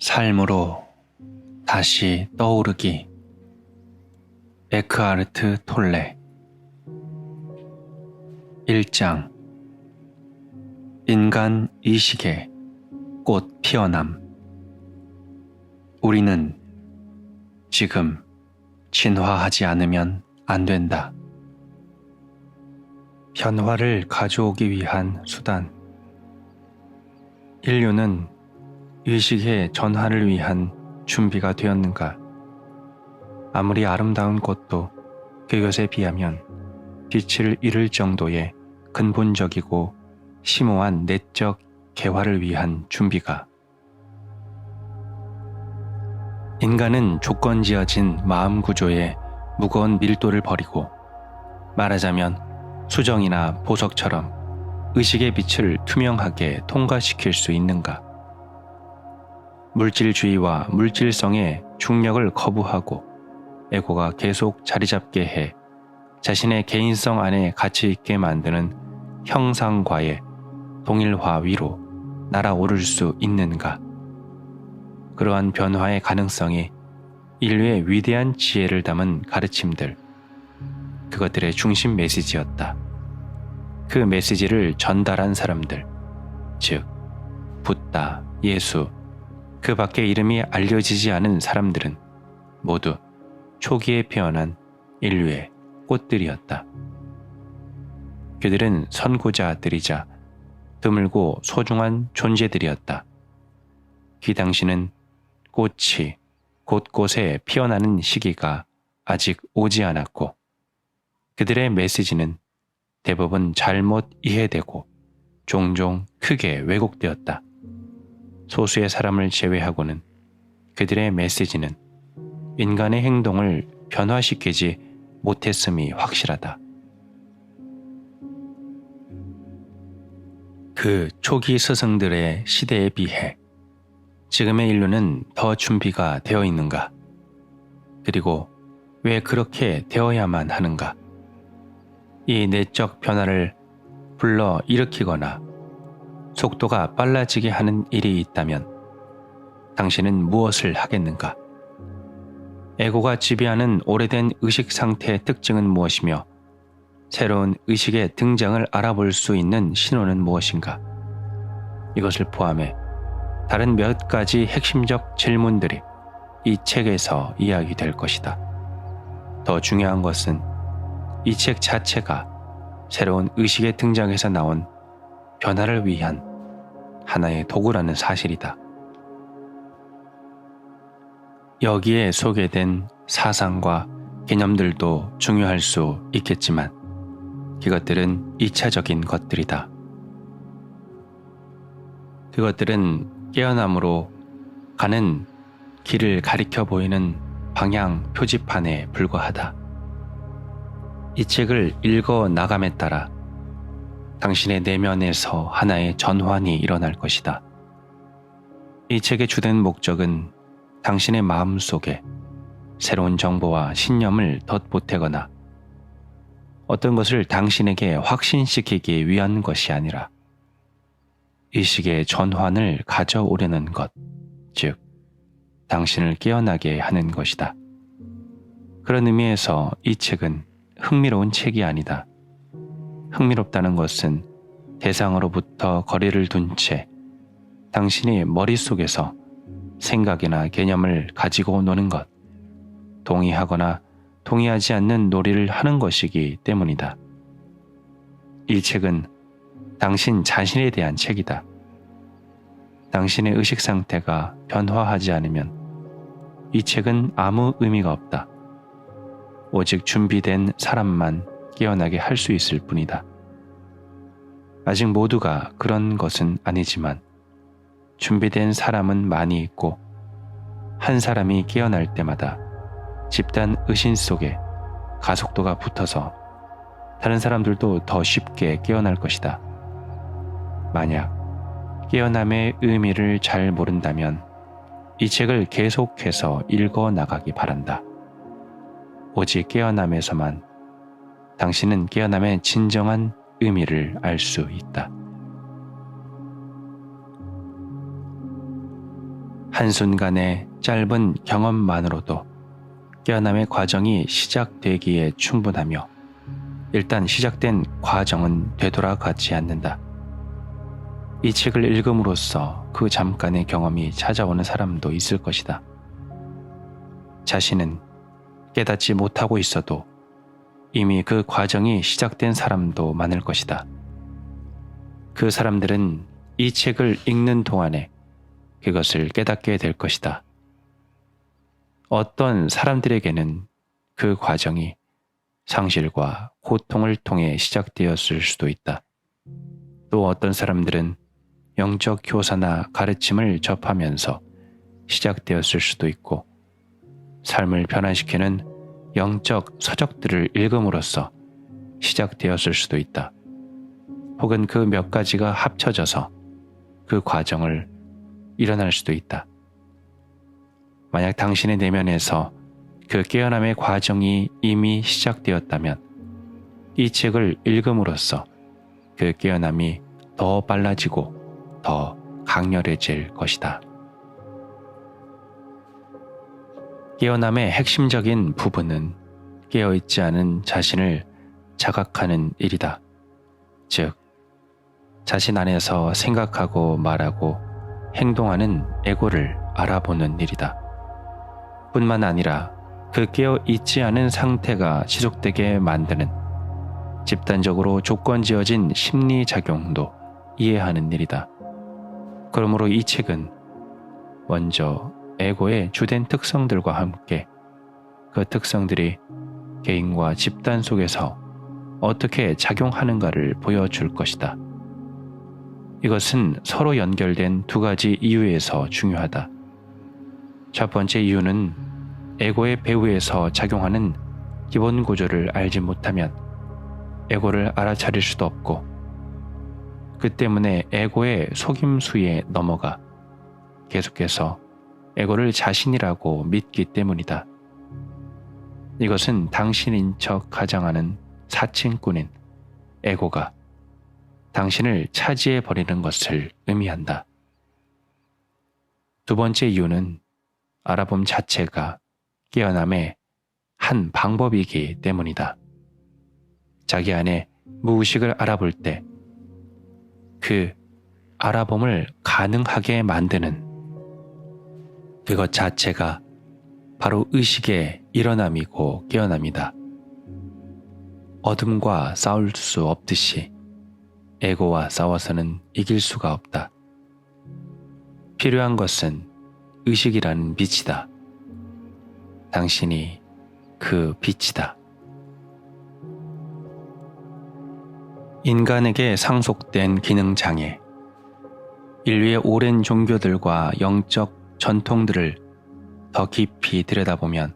삶으로 다시 떠오르기. 에크하르트 톨레. 1장. 인간 이식의 꽃 피어남. 우리는 지금 진화하지 않으면 안 된다. 변화를 가져오기 위한 수단. 인류는 의식의 전환을 위한 준비가 되었는가? 아무리 아름다운 꽃도 그것에 비하면 빛을 잃을 정도의 근본적이고 심오한 내적 개화를 위한 준비가. 인간은 조건지어진 마음 구조의 무거운 밀도를 버리고 말하자면 수정이나 보석처럼 의식의 빛을 투명하게 통과시킬 수 있는가? 물질주의와 물질성의 중력을 거부하고 에고가 계속 자리잡게 해 자신의 개인성 안에 갇혀있게 만드는 형상과의 동일화 위로 날아오를 수 있는가? 그러한 변화의 가능성이 인류의 위대한 지혜를 담은 가르침들, 그것들의 중심 메시지였다. 그 메시지를 전달한 사람들, 즉 붓다, 예수, 그 밖의 이름이 알려지지 않은 사람들은 모두 초기에 피어난 인류의 꽃들이었다. 그들은 선구자들이자 드물고 소중한 존재들이었다. 그 당시는 꽃이 곳곳에 피어나는 시기가 아직 오지 않았고 그들의 메시지는 대부분 잘못 이해되고 종종 크게 왜곡되었다. 소수의 사람을 제외하고는 그들의 메시지는 인간의 행동을 변화시키지 못했음이 확실하다. 그 초기 스승들의 시대에 비해 지금의 인류는 더 준비가 되어 있는가? 그리고 왜 그렇게 되어야만 하는가? 이 내적 변화를 불러 일으키거나 속도가 빨라지게 하는 일이 있다면 당신은 무엇을 하겠는가? 에고가 지배하는 오래된 의식 상태의 특징은 무엇이며 새로운 의식의 등장을 알아볼 수 있는 신호는 무엇인가? 이것을 포함해 다른 몇 가지 핵심적 질문들이 이 책에서 이야기될 것이다. 더 중요한 것은 이 책 자체가 새로운 의식의 등장에서 나온 변화를 위한 하나의 도구라는 사실이다. 여기에 소개된 사상과 개념들도 중요할 수 있겠지만 그것들은 2차적인 것들이다. 그것들은 깨어남으로 가는 길을 가리켜 보이는 방향 표지판에 불과하다. 이 책을 읽어 나감에 따라 당신의 내면에서 하나의 전환이 일어날 것이다. 이 책의 주된 목적은 당신의 마음 속에 새로운 정보와 신념을 덧보태거나 어떤 것을 당신에게 확신시키기 위한 것이 아니라 의식의 전환을 가져오려는 것, 즉 당신을 깨어나게 하는 것이다. 그런 의미에서 이 책은 흥미로운 책이 아니다. 흥미롭다는 것은 대상으로부터 거리를 둔 채 당신이 머릿속에서 생각이나 개념을 가지고 노는 것, 동의하거나 동의하지 않는 놀이를 하는 것이기 때문이다. 이 책은 당신 자신에 대한 책이다. 당신의 의식 상태가 변화하지 않으면 이 책은 아무 의미가 없다. 오직 준비된 사람만 깨어나게 할 수 있을 뿐이다. 아직 모두가 그런 것은 아니지만 준비된 사람은 많이 있고 한 사람이 깨어날 때마다 집단 의신 속에 가속도가 붙어서 다른 사람들도 더 쉽게 깨어날 것이다. 만약 깨어남의 의미를 잘 모른다면 이 책을 계속해서 읽어 나가기 바란다. 오직 깨어남에서만 당신은 깨어남의 진정한 의미를 알 수 있다. 한순간의 짧은 경험만으로도 깨어남의 과정이 시작되기에 충분하며 일단 시작된 과정은 되돌아가지 않는다. 이 책을 읽음으로써 그 잠깐의 경험이 찾아오는 사람도 있을 것이다. 자신은 깨닫지 못하고 있어도 이미 그 과정이 시작된 사람도 많을 것이다. 그 사람들은 이 책을 읽는 동안에 그것을 깨닫게 될 것이다. 어떤 사람들에게는 그 과정이 상실과 고통을 통해 시작되었을 수도 있다. 또 어떤 사람들은 영적 교사나 가르침을 접하면서 시작되었을 수도 있고, 삶을 변화시키는 영적 서적들을 읽음으로써 시작되었을 수도 있다. 혹은 그 몇 가지가 합쳐져서 그 과정을 일어날 수도 있다. 만약 당신의 내면에서 그 깨어남의 과정이 이미 시작되었다면 이 책을 읽음으로써 그 깨어남이 더 빨라지고 더 강렬해질 것이다. 깨어남의 핵심적인 부분은 깨어있지 않은 자신을 자각하는 일이다. 즉, 자신 안에서 생각하고 말하고 행동하는 에고를 알아보는 일이다. 뿐만 아니라 그 깨어있지 않은 상태가 지속되게 만드는 집단적으로 조건지어진 심리작용도 이해하는 일이다. 그러므로 이 책은 먼저 에고의 주된 특성들과 함께 그 특성들이 개인과 집단 속에서 어떻게 작용하는가를 보여줄 것이다. 이것은 서로 연결된 두 가지 이유에서 중요하다. 첫 번째 이유는 에고의 배후에서 작용하는 기본 구조를 알지 못하면 에고를 알아차릴 수도 없고, 그 때문에 에고의 속임수에 넘어가 계속해서 에고를 자신이라고 믿기 때문이다. 이것은 당신인 척 가장하는 사칭꾼인 에고가 당신을 차지해버리는 것을 의미한다. 두 번째 이유는 알아봄 자체가 깨어남의 한 방법이기 때문이다. 자기 안에 무의식을 알아볼 때 그 알아봄을 가능하게 만드는 그것 자체가 바로 의식의 일어남이고 깨어남이다. 어둠과 싸울 수 없듯이 에고와 싸워서는 이길 수가 없다. 필요한 것은 의식이라는 빛이다. 당신이 그 빛이다. 인간에게 상속된 기능장애, 인류의 오랜 종교들과 영적 전통들을 더 깊이 들여다보면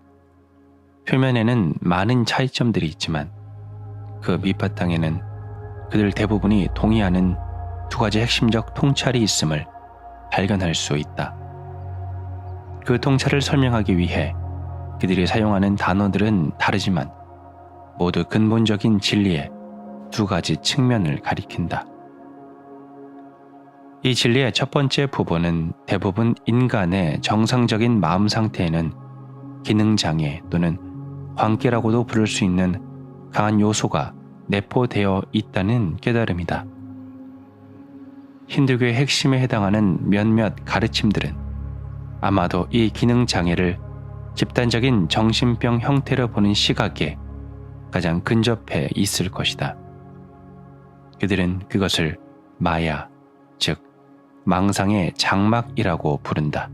표면에는 많은 차이점들이 있지만 그 밑바탕에는 그들 대부분이 동의하는 두 가지 핵심적 통찰이 있음을 발견할 수 있다. 그 통찰을 설명하기 위해 그들이 사용하는 단어들은 다르지만 모두 근본적인 진리의 두 가지 측면을 가리킨다. 이 진리의 첫 번째 부분은 대부분 인간의 정상적인 마음 상태에는 기능장애 또는 광기라고도 부를 수 있는 강한 요소가 내포되어 있다는 깨달음이다. 힌두교의 핵심에 해당하는 몇몇 가르침들은 아마도 이 기능장애를 집단적인 정신병 형태로 보는 시각에 가장 근접해 있을 것이다. 그들은 그것을 마야, 즉 망상의 장막이라고 부른다.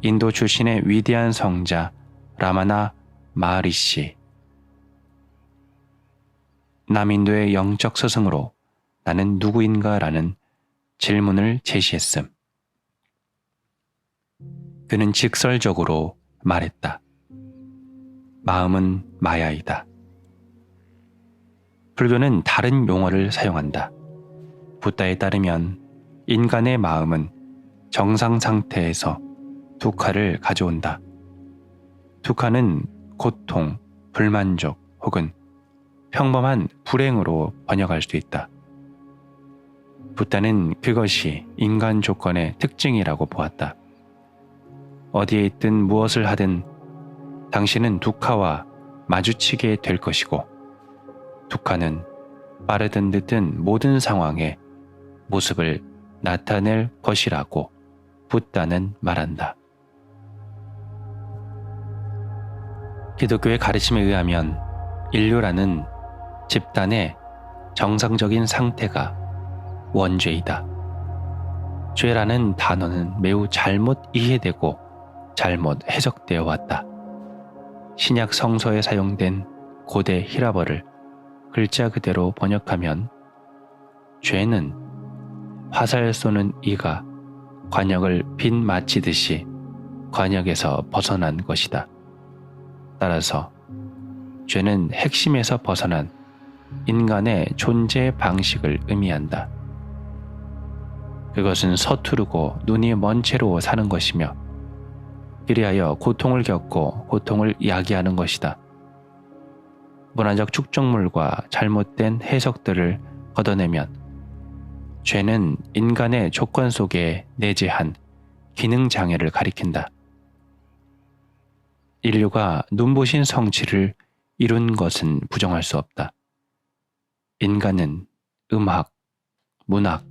인도 출신의 위대한 성자 라마나 마하리시, 남인도의 영적 스승으로 나는 누구인가라는 질문을 제시했음. 그는 직설적으로 말했다. 마음은 마야이다. 불교는 다른 용어를 사용한다. 붓다에 따르면 인간의 마음은 정상 상태에서 두카를 가져온다. 두카는 고통, 불만족 혹은 평범한 불행으로 번역할 수 있다. 붓다는 그것이 인간 조건의 특징이라고 보았다. 어디에 있든 무엇을 하든 당신은 두카와 마주치게 될 것이고 두카는 빠르든 늦든 모든 상황에 모습을 나타낼 것이라고 붓다는 말한다. 기독교의 가르침에 의하면 인류라는 집단의 정상적인 상태가 원죄이다. 죄라는 단어는 매우 잘못 이해되고 잘못 해석되어 왔다. 신약 성서에 사용된 고대 히라버를 글자 그대로 번역하면 죄는 화살 쏘는 이가 관역을 빗 맞히듯이 관역에서 벗어난 것이다. 따라서 죄는 핵심에서 벗어난 인간의 존재 방식을 의미한다. 그것은 서투르고 눈이 먼 채로 사는 것이며 그리하여 고통을 겪고 고통을 야기하는 것이다. 문화적 축적물과 잘못된 해석들을 걷어내면 죄는 인간의 조건 속에 내재한 기능 장애를 가리킨다. 인류가 눈부신 성취를 이룬 것은 부정할 수 없다. 인간은 음악, 문학,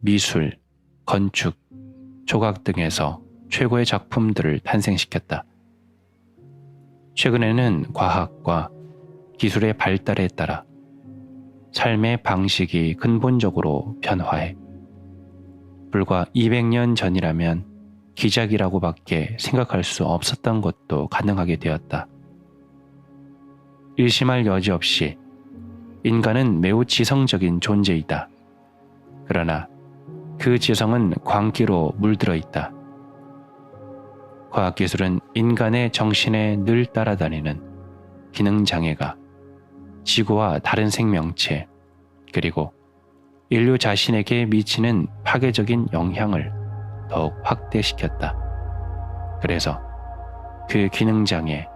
미술, 건축, 조각 등에서 최고의 작품들을 탄생시켰다. 최근에는 과학과 기술의 발달에 따라 삶의 방식이 근본적으로 변화해 불과 200년 전이라면 기적이라고밖에 생각할 수 없었던 것도 가능하게 되었다. 의심할 여지 없이 인간은 매우 지성적인 존재이다. 그러나 그 지성은 광기로 물들어 있다. 과학기술은 인간의 정신에 늘 따라다니는 기능장애가 지구와 다른 생명체 그리고 인류 자신에게 미치는 파괴적인 영향을 더욱 확대시켰다. 그래서 그 기능장애,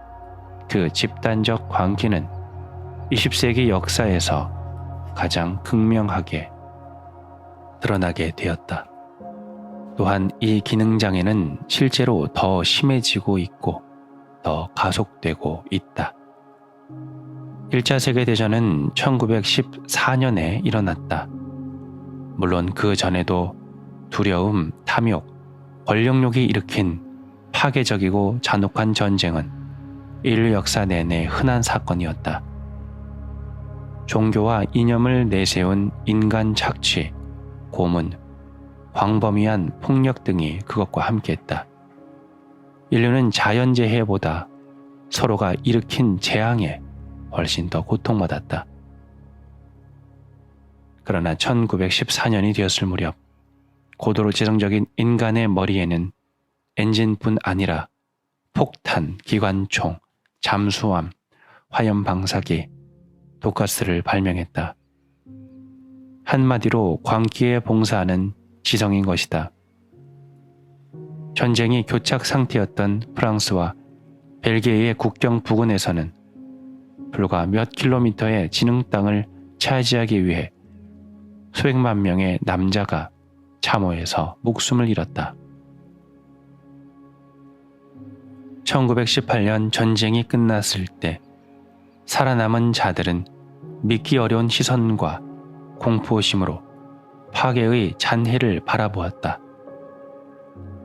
그 집단적 광기는 20세기 역사에서 가장 극명하게 드러나게 되었다. 또한 이 기능장애는 실제로 더 심해지고 있고 더 가속되고 있다. 1차 세계대전은 1914년에 일어났다. 물론 그 전에도 두려움, 탐욕, 권력욕이 일으킨 파괴적이고 잔혹한 전쟁은 인류 역사 내내 흔한 사건이었다. 종교와 이념을 내세운 인간 착취, 고문, 광범위한 폭력 등이 그것과 함께했다. 인류는 자연재해보다 서로가 일으킨 재앙에 훨씬 더 고통받았다. 그러나 1914년이 되었을 무렵 고도로 지성적인 인간의 머리에는 엔진뿐 아니라 폭탄, 기관총, 잠수함, 화염방사기, 독가스를 발명했다. 한마디로 광기에 봉사하는 지성인 것이다. 전쟁이 교착 상태였던 프랑스와 벨기에의 국경 부근에서는 불과 몇 킬로미터의 진흥 땅을 차지하기 위해 수백만 명의 남자가 참호에서 목숨을 잃었다. 1918년 전쟁이 끝났을 때 살아남은 자들은 믿기 어려운 시선과 공포심으로 파괴의 잔해를 바라보았다.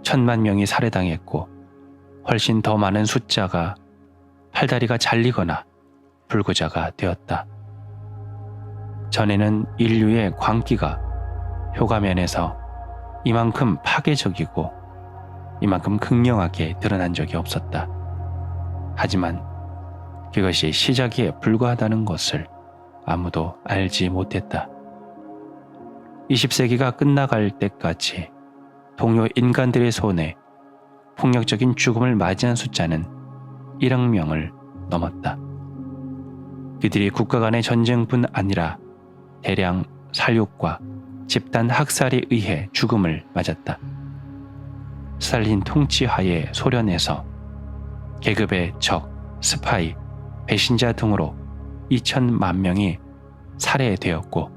1,000만 명이 살해당했고 훨씬 더 많은 숫자가 팔다리가 잘리거나 불구자가 되었다. 전에는 인류의 광기가 효과면에서 이만큼 파괴적이고 이만큼 극명하게 드러난 적이 없었다. 하지만 그것이 시작에 불과하다는 것을 아무도 알지 못했다. 20세기가 끝나갈 때까지 동료 인간들의 손에 폭력적인 죽음을 맞이한 숫자는 1억 명을 넘었다. 그들이 국가 간의 전쟁뿐 아니라 대량 살육과 집단 학살에 의해 죽음을 맞았다. 스탈린 통치하에 소련에서 계급의 적, 스파이, 배신자 등으로 2천만 명이 살해되었고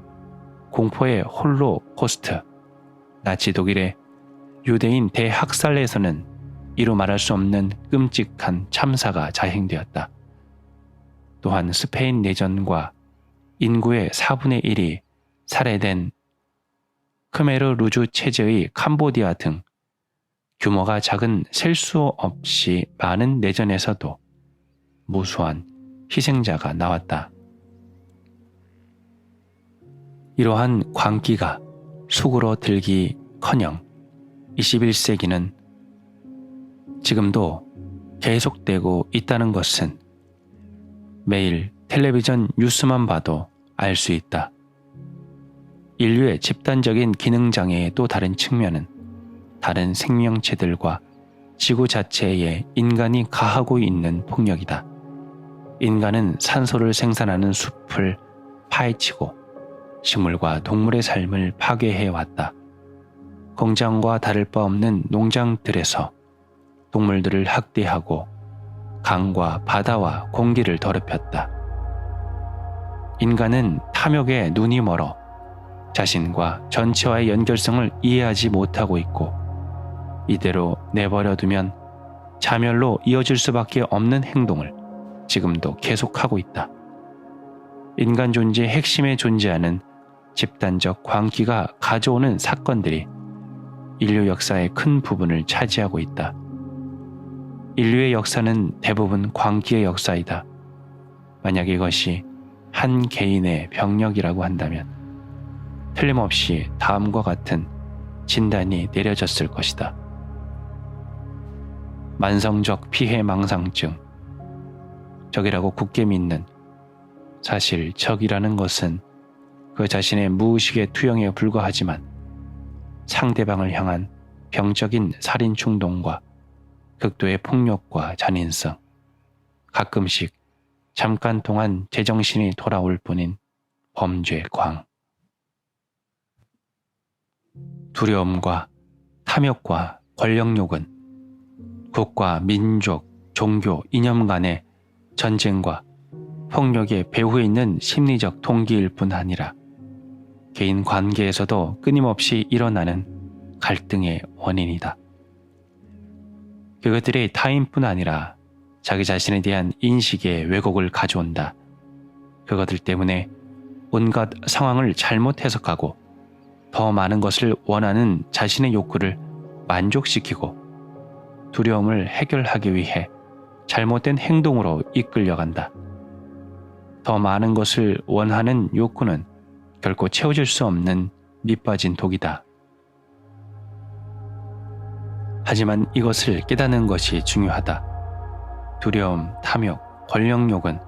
공포의 홀로코스트, 나치 독일의 유대인 대학살에서는 이루 말할 수 없는 끔찍한 참사가 자행되었다. 또한 스페인 내전과 인구의 4분의 1이 살해된 크메르 루주 체제의 캄보디아 등 규모가 작은 셀 수 없이 많은 내전에서도 무수한 희생자가 나왔다. 이러한 광기가 수그러들기커녕 21세기는 지금도 계속되고 있다는 것은 매일 텔레비전 뉴스만 봐도 알 수 있다. 인류의 집단적인 기능장애의 또 다른 측면은 다른 생명체들과 지구 자체에 인간이 가하고 있는 폭력이다. 인간은 산소를 생산하는 숲을 파헤치고 식물과 동물의 삶을 파괴해왔다. 공장과 다를 바 없는 농장들에서 동물들을 학대하고 강과 바다와 공기를 더럽혔다. 인간은 탐욕에 눈이 멀어 자신과 전체와의 연결성을 이해하지 못하고 있고 이대로 내버려두면 자멸로 이어질 수밖에 없는 행동을 지금도 계속하고 있다. 인간 존재의 핵심에 존재하는 집단적 광기가 가져오는 사건들이 인류 역사의 큰 부분을 차지하고 있다. 인류의 역사는 대부분 광기의 역사이다. 만약 이것이 한 개인의 병력이라고 한다면 틀림없이 다음과 같은 진단이 내려졌을 것이다. 만성적 피해망상증. 적이라고 굳게 믿는 사실 적이라는 것은 그 자신의 무의식의 투영에 불과하지만 상대방을 향한 병적인 살인 충동과 극도의 폭력과 잔인성, 가끔씩 잠깐 동안 제정신이 돌아올 뿐인 범죄광. 두려움과 탐욕과 권력욕은 국가, 민족, 종교, 이념 간의 전쟁과 폭력의 배후에 있는 심리적 동기일 뿐 아니라 개인 관계에서도 끊임없이 일어나는 갈등의 원인이다. 그것들이 타인뿐 아니라 자기 자신에 대한 인식의 왜곡을 가져온다. 그것들 때문에 온갖 상황을 잘못 해석하고 더 많은 것을 원하는 자신의 욕구를 만족시키고 두려움을 해결하기 위해 잘못된 행동으로 이끌려간다. 더 많은 것을 원하는 욕구는 결코 채워질 수 없는 밑빠진 독이다. 하지만 이것을 깨닫는 것이 중요하다. 두려움, 탐욕, 권력욕은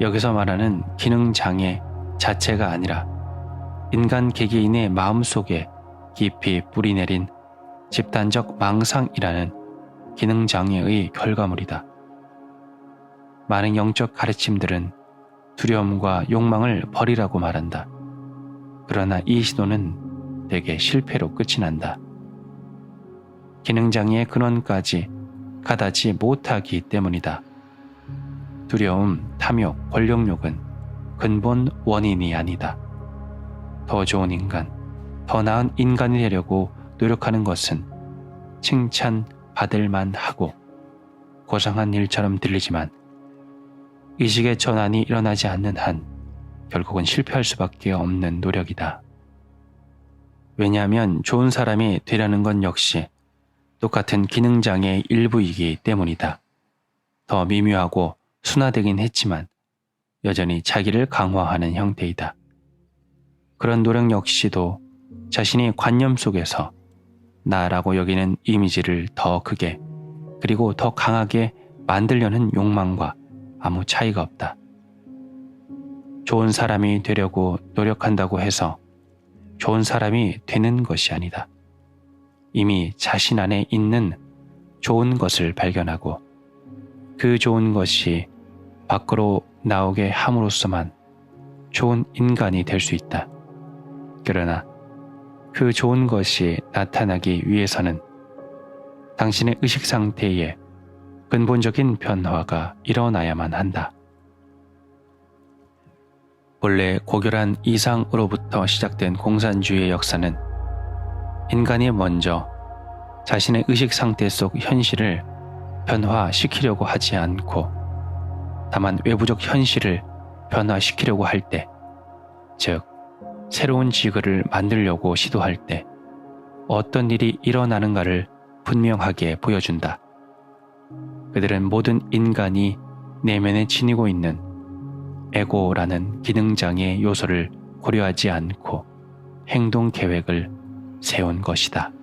여기서 말하는 기능장애 자체가 아니라 인간 개개인의 마음속에 깊이 뿌리내린 집단적 망상이라는 기능장애의 결과물이다. 많은 영적 가르침들은 두려움과 욕망을 버리라고 말한다. 그러나 이 시도는 대개 실패로 끝이 난다. 기능장애의 근원까지 가닿지 못하기 때문이다. 두려움, 탐욕, 권력욕은 근본 원인이 아니다. 더 좋은 인간, 더 나은 인간이 되려고 노력하는 것은 칭찬받을 만하고 고상한 일처럼 들리지만 의식의 전환이 일어나지 않는 한 결국은 실패할 수밖에 없는 노력이다. 왜냐하면 좋은 사람이 되려는 건 역시 똑같은 기능장애의 일부이기 때문이다. 더 미묘하고 순화되긴 했지만 여전히 자기를 강화하는 형태이다. 그런 노력 역시도 자신이 관념 속에서 나라고 여기는 이미지를 더 크게 그리고 더 강하게 만들려는 욕망과 아무 차이가 없다. 좋은 사람이 되려고 노력한다고 해서 좋은 사람이 되는 것이 아니다. 이미 자신 안에 있는 좋은 것을 발견하고 그 좋은 것이 밖으로 나오게 함으로써만 좋은 인간이 될 수 있다. 그러나 그 좋은 것이 나타나기 위해서는 당신의 의식 상태에 근본적인 변화가 일어나야만 한다. 본래 고결한 이상으로부터 시작된 공산주의의 역사는 인간이 먼저 자신의 의식 상태 속 현실을 변화시키려고 하지 않고 다만 외부적 현실을 변화시키려고 할 때, 즉 새로운 지구를 만들려고 시도할 때 어떤 일이 일어나는가를 분명하게 보여준다. 그들은 모든 인간이 내면에 지니고 있는 에고라는 기능장애 요소를 고려하지 않고 행동 계획을 세운 것이다.